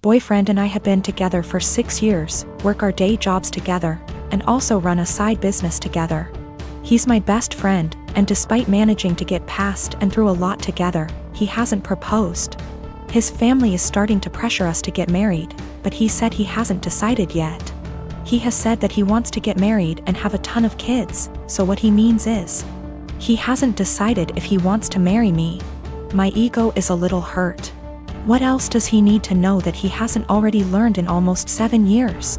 Boyfriend and I had been together for 6 years, work our day jobs together, and also run a side business together. He's my best friend, and despite managing to get past and through a lot together, he hasn't proposed. His family is starting to pressure us to get married, but he said he hasn't decided yet. He has said that he wants to get married and have a ton of kids, so what he means is, he hasn't decided if he wants to marry me. My ego is a little hurt. What else does he need to know that he hasn't already learned in almost 7 years?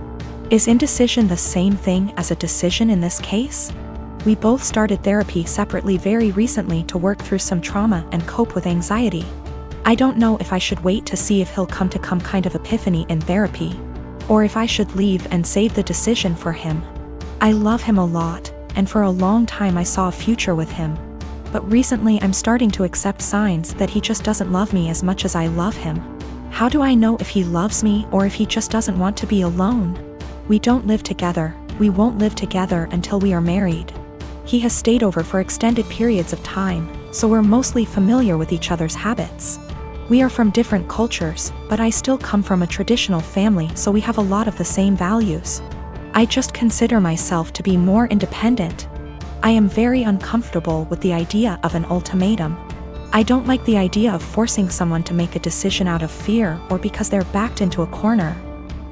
Is indecision the same thing as a decision in this case? We both started therapy separately very recently to work through some trauma and cope with anxiety. I don't know if I should wait to see if he'll come to some kind of epiphany in therapy, or if I should leave and save the decision for him. I love him a lot, and for a long time I saw a future with him. But recently I'm starting to accept signs that he just doesn't love me as much as I love him. How do I know if he loves me or if he just doesn't want to be alone? We don't live together, we won't live together until we are married. He has stayed over for extended periods of time, so we're mostly familiar with each other's habits. We are from different cultures, but I still come from a traditional family, so we have a lot of the same values. I just consider myself to be more independent. I am very uncomfortable with the idea of an ultimatum. I don't like the idea of forcing someone to make a decision out of fear or because they're backed into a corner.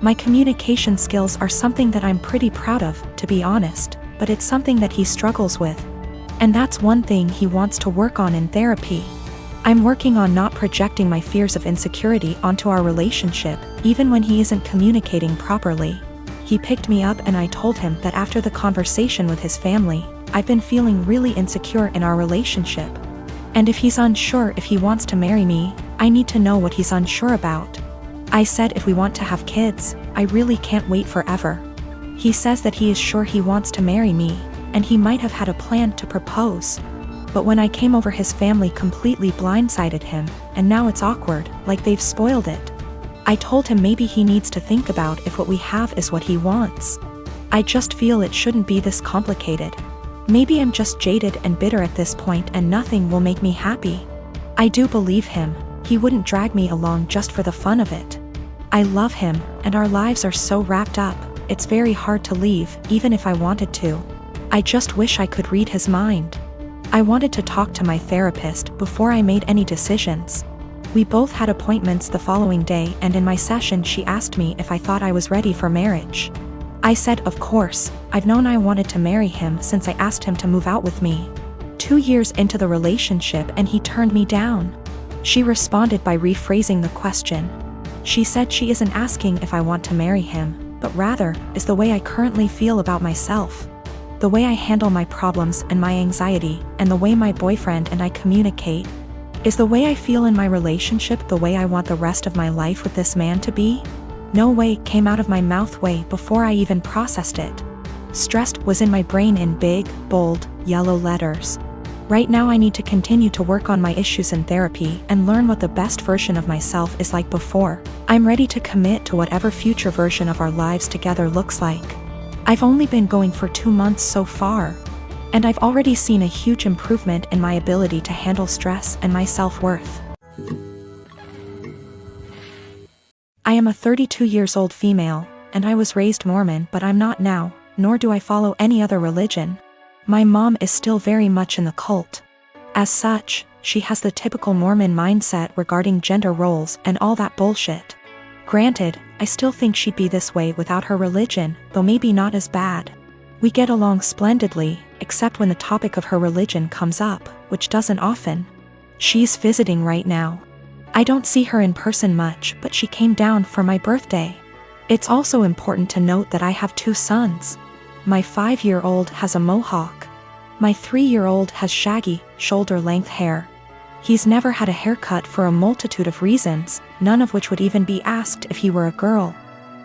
My communication skills are something that I'm pretty proud of, to be honest, but it's something that he struggles with. And that's one thing he wants to work on in therapy. I'm working on not projecting my fears of insecurity onto our relationship, even when he isn't communicating properly. He picked me up and I told him that after the conversation with his family, I've been feeling really insecure in our relationship. And if he's unsure if he wants to marry me, I need to know what he's unsure about. I said if we want to have kids, I really can't wait forever. He says that he is sure he wants to marry me, and he might have had a plan to propose. But when I came over, his family completely blindsided him, and now it's awkward, like they've spoiled it. I told him maybe he needs to think about if what we have is what he wants. I just feel it shouldn't be this complicated. Maybe I'm just jaded and bitter at this point and nothing will make me happy. I do believe him, he wouldn't drag me along just for the fun of it. I love him, and our lives are so wrapped up, it's very hard to leave, even if I wanted to. I just wish I could read his mind. I wanted to talk to my therapist before I made any decisions. We both had appointments the following day, and in my session she asked me if I thought I was ready for marriage. I said of course, I've known I wanted to marry him since I asked him to move out with me. 2 years into the relationship and he turned me down. She responded by rephrasing the question. She said she isn't asking if I want to marry him, but rather, is the way I currently feel about myself. The way I handle my problems and my anxiety, and the way my boyfriend and I communicate. Is the way I feel in my relationship the way I want the rest of my life with this man to be? No way came out of my mouth way before I even processed it. Stressed was in my brain in big, bold, yellow letters. Right now I need to continue to work on my issues in therapy and learn what the best version of myself is like before. I'm ready to commit to whatever future version of our lives together looks like. I've only been going for 2 months so far, and I've already seen a huge improvement in my ability to handle stress and my self-worth. I am a 32 years old female, and I was raised Mormon, but I'm not now, nor do I follow any other religion. My mom is still very much in the cult. As such, she has the typical Mormon mindset regarding gender roles and all that bullshit. Granted, I still think she'd be this way without her religion, though maybe not as bad. We get along splendidly, except when the topic of her religion comes up, which doesn't often. She's visiting right now. I don't see her in person much, but she came down for my birthday. It's also important to note that I have 2 sons. My 5-year-old has a mohawk. My 3-year-old has shaggy, shoulder-length hair. He's never had a haircut for a multitude of reasons, none of which would even be asked if he were a girl.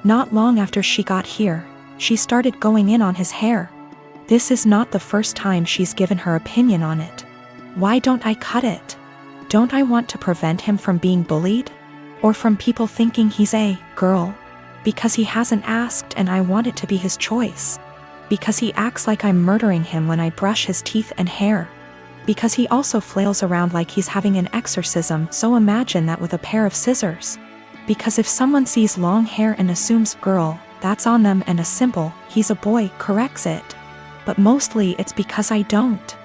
Not long after she got here, she started going in on his hair. This is not the first time she's given her opinion on it. Why don't I cut it? Don't I want to prevent him from being bullied? Or from people thinking he's a girl? Because he hasn't asked and I want it to be his choice. Because he acts like I'm murdering him when I brush his teeth and hair. Because he also flails around like he's having an exorcism, so imagine that with a pair of scissors. Because if someone sees long hair and assumes girl, that's on them, and a simple, he's a boy, corrects it. But mostly it's because I don't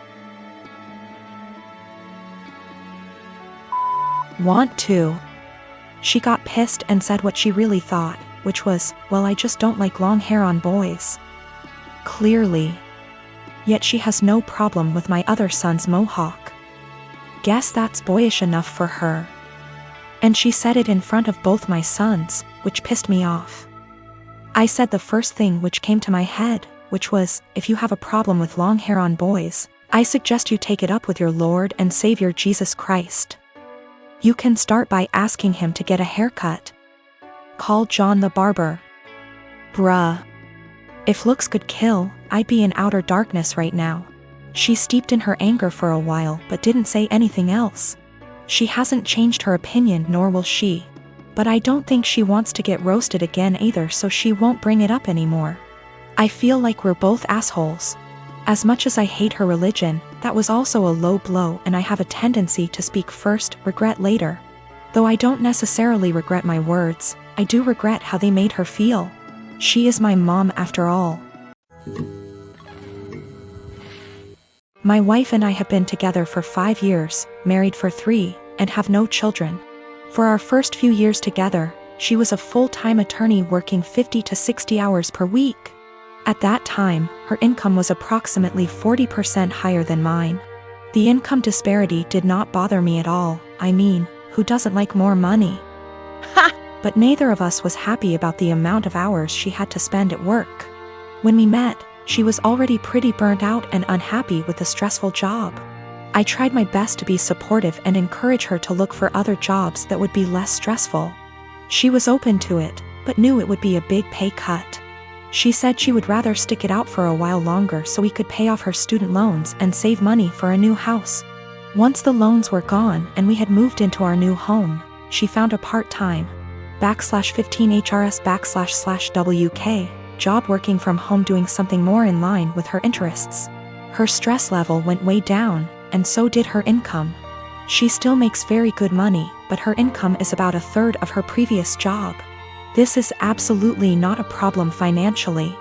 want to. She got pissed and said what she really thought, which was, well, I just don't like long hair on boys. Clearly. Yet she has no problem with my other son's mohawk. Guess that's boyish enough for her. And she said it in front of both my sons, which pissed me off. I said the first thing which came to my head, which was, if you have a problem with long hair on boys, I suggest you take it up with your Lord and Savior Jesus Christ. You can start by asking him to get a haircut. Call John the barber. Bruh. If looks could kill, I'd be in outer darkness right now. She steeped in her anger for a while but didn't say anything else. She hasn't changed her opinion, nor will she. But I don't think she wants to get roasted again either, so she won't bring it up anymore. I feel like we're both assholes. As much as I hate her religion, that was also a low blow, and I have a tendency to speak first, regret later. Though I don't necessarily regret my words, I do regret how they made her feel. She is my mom after all. My wife and I have been together for 5 years, married for 3, and have no children. For our first few years together, she was a full-time attorney working 50 to 60 hours per week. At that time, her income was approximately 40% higher than mine. The income disparity did not bother me at all. I mean, who doesn't like more money? Ha! But neither of us was happy about the amount of hours she had to spend at work. When we met, she was already pretty burnt out and unhappy with the stressful job. I tried my best to be supportive and encourage her to look for other jobs that would be less stressful. She was open to it, but knew it would be a big pay cut. She said she would rather stick it out for a while longer so we could pay off her student loans and save money for a new house. Once the loans were gone and we had moved into our new home, she found a part-time /15HRS//WK job working from home, doing something more in line with her interests. Her stress level went way down, and so did her income. She still makes very good money, but her income is about 1/3 of her previous job. This is absolutely not a problem financially.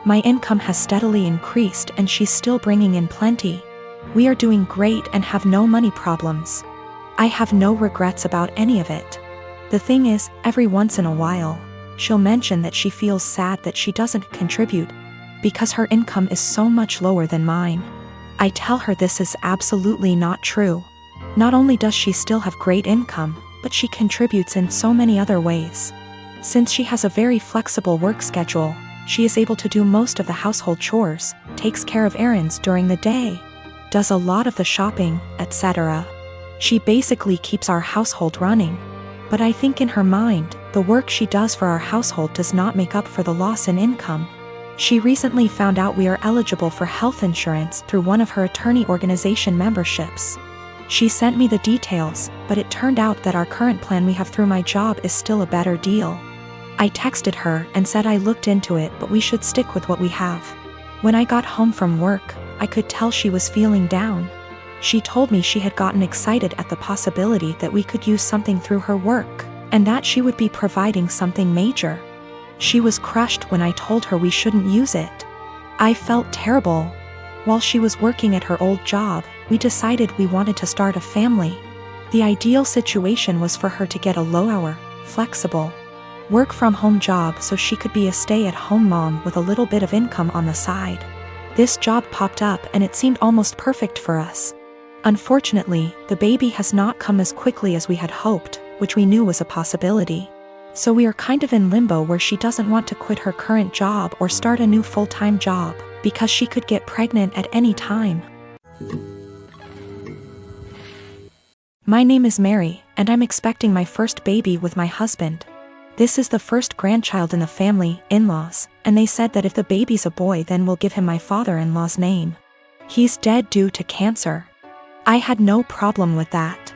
My income has steadily increased and she's still bringing in plenty. We are doing great and have no money problems. I have no regrets about any of it. The thing is, every once in a while, she'll mention that she feels sad that she doesn't contribute because her income is so much lower than mine. I tell her this is absolutely not true. Not only does she still have great income, but she contributes in so many other ways. Since she has a very flexible work schedule, she is able to do most of the household chores, takes care of errands during the day, does a lot of the shopping, etc. She basically keeps our household running. But I think in her mind, the work she does for our household does not make up for the loss in income. She recently found out we are eligible for health insurance through one of her attorney organization memberships. She sent me the details, but it turned out that our current plan we have through my job is still a better deal. I texted her and said I looked into it, but we should stick with what we have. When I got home from work, I could tell she was feeling down. She told me she had gotten excited at the possibility that we could use something through her work, and that she would be providing something major. She was crushed when I told her we shouldn't use it. I felt terrible. While she was working at her old job, we decided we wanted to start a family. The ideal situation was for her to get a low-hour, flexible, work-from-home job so she could be a stay-at-home mom with a little bit of income on the side. This job popped up and it seemed almost perfect for us. Unfortunately, the baby has not come as quickly as we had hoped, which we knew was a possibility. So we are kind of in limbo where she doesn't want to quit her current job or start a new full-time job, because she could get pregnant at any time. My name is Mary, and I'm expecting my first baby with my husband. This is the first grandchild in the family, in-laws, and they said that if the baby's a boy then we'll give him my father-in-law's name. He's dead due to cancer. I had no problem with that.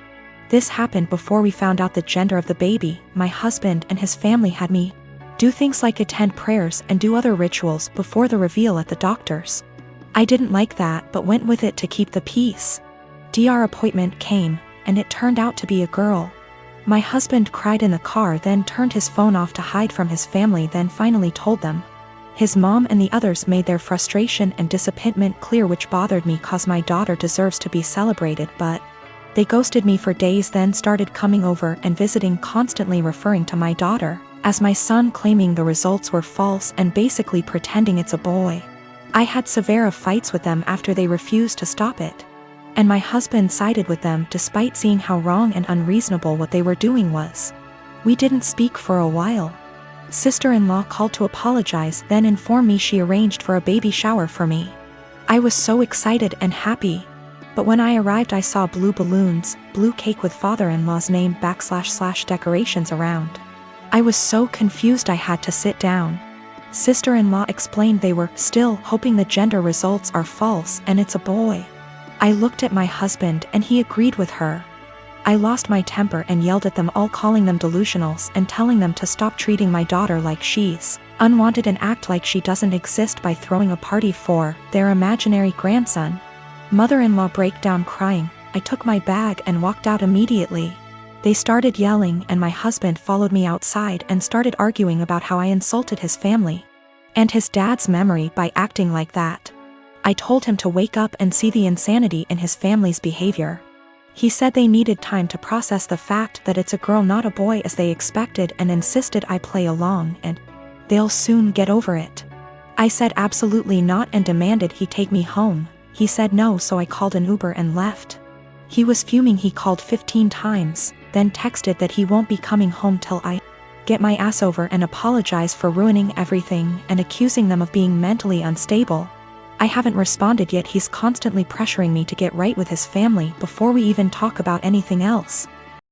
This happened before we found out the gender of the baby. My husband and his family had me do things like attend prayers and do other rituals before the reveal at the doctor's. I didn't like that but went with it to keep the peace. Our appointment came, and it turned out to be a girl. My husband cried in the car, then turned his phone off to hide from his family, then finally told them. His mom and the others made their frustration and disappointment clear, which bothered me cause my daughter deserves to be celebrated, but they ghosted me for days, then started coming over and visiting, constantly referring to my daughter as my son, claiming the results were false and basically pretending it's a boy. I had severe fights with them after they refused to stop it. And my husband sided with them despite seeing how wrong and unreasonable what they were doing was. We didn't speak for a while. Sister-in-law called to apologize, then informed me she arranged for a baby shower for me. I was so excited and happy. But when I arrived I saw blue balloons, blue cake with father-in-law's name / decorations around. I was so confused I had to sit down. Sister-in-law explained they were still hoping the gender results are false and it's a boy. I looked at my husband and he agreed with her. I lost my temper and yelled at them all, calling them delusionals and telling them to stop treating my daughter like she's unwanted and act like she doesn't exist by throwing a party for their imaginary grandson. Mother-in-law broke down crying. I took my bag and walked out immediately. They started yelling and my husband followed me outside and started arguing about how I insulted his family and his dad's memory by acting like that. I told him to wake up and see the insanity in his family's behavior. He said they needed time to process the fact that it's a girl not a boy as they expected, and insisted I play along and they'll soon get over it. I said absolutely not and demanded he take me home. He said no, so I called an Uber and left. He was fuming. He called 15 times, then texted that he won't be coming home till I get my ass over and apologize for ruining everything and accusing them of being mentally unstable. I haven't responded yet. He's constantly pressuring me to get right with his family before we even talk about anything else.